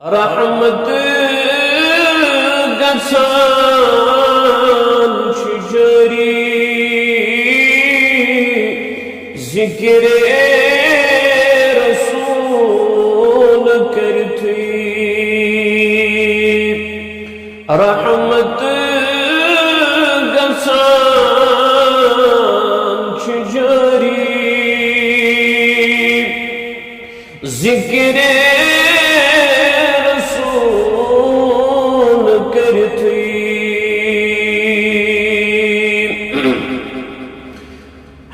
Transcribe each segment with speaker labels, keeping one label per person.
Speaker 1: رحمت گژھان چھُ جاری ذکر رسول کرتھٕے رحمت گژھان چھُ جاری ذکر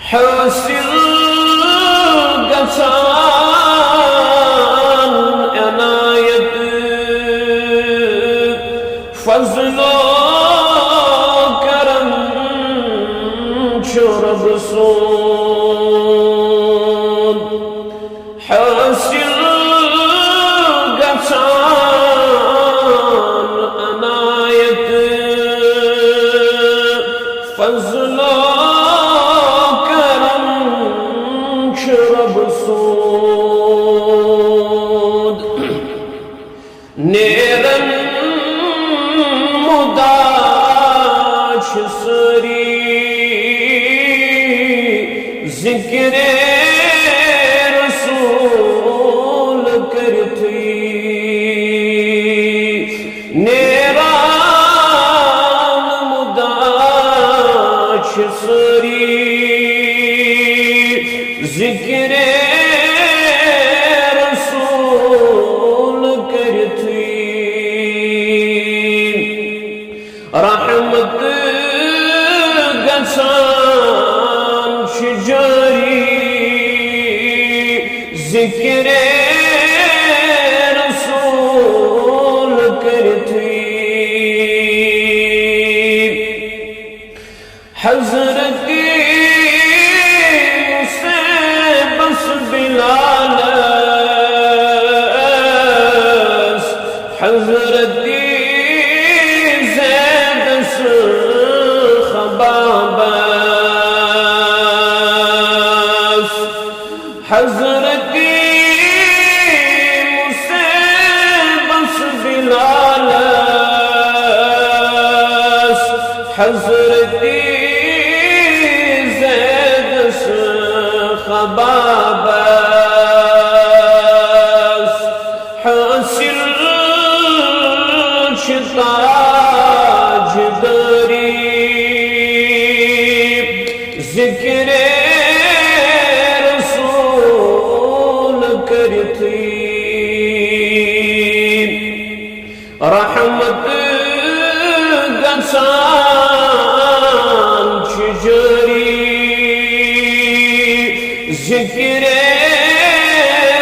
Speaker 1: حاصل گژھان عنایت فضل و کرم چھُ رب سون حاصل گژھان عنایت فضل و رب سود نیرن مدا چھِ سٲری ذکر رسول کرتھٕے نیران مدا چھِ سٲری ذکر رسول کرتھٕے رحمت گژھان چھُ جاری ذکر رسول کرتھٕے حضرت حضرت زیدس خبابس حضرت مصیبس بلالس حضرت زیدس خبابس حاصل تاج داری ذکر رسول کرتھٕے رحمت گژھان چھُ جاری ذکر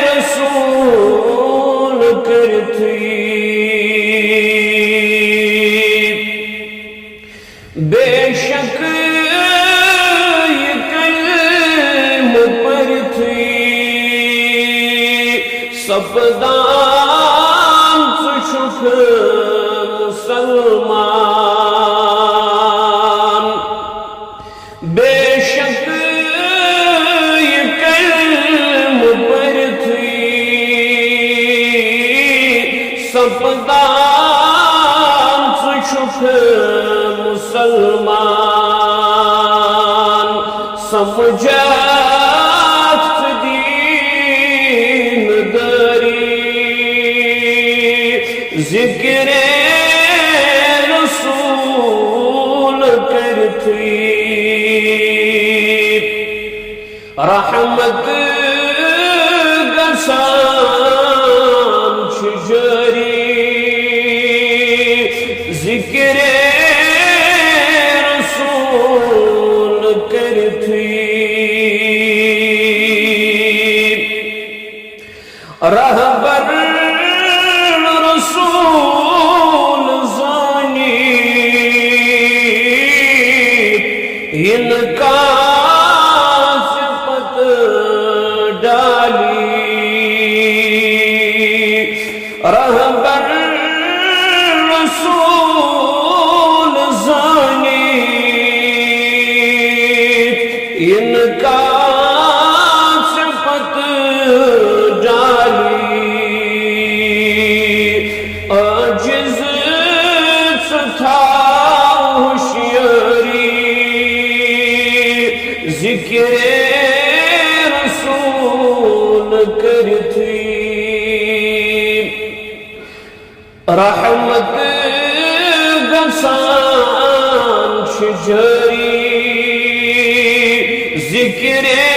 Speaker 1: رسول کرتھٕے بے شک یہ کلم پرتھٕے سپدان ژٕ چھُکھ مسلمان بے شک یہ کلم پرتھٕے سپدان ژٕ چھُکھ مسلمان سمجھت دین داری ذکر رسول کرتھٕے رحمت گژھان چھُ جاری ذکر رسول کرتھٕے رہبر رسول زانی ان کا صفت ڈالی رہبر رسول زانی ان کا صفت ڈالی ذکر رسول کرتی رحمت گسان چھ جاری ذکر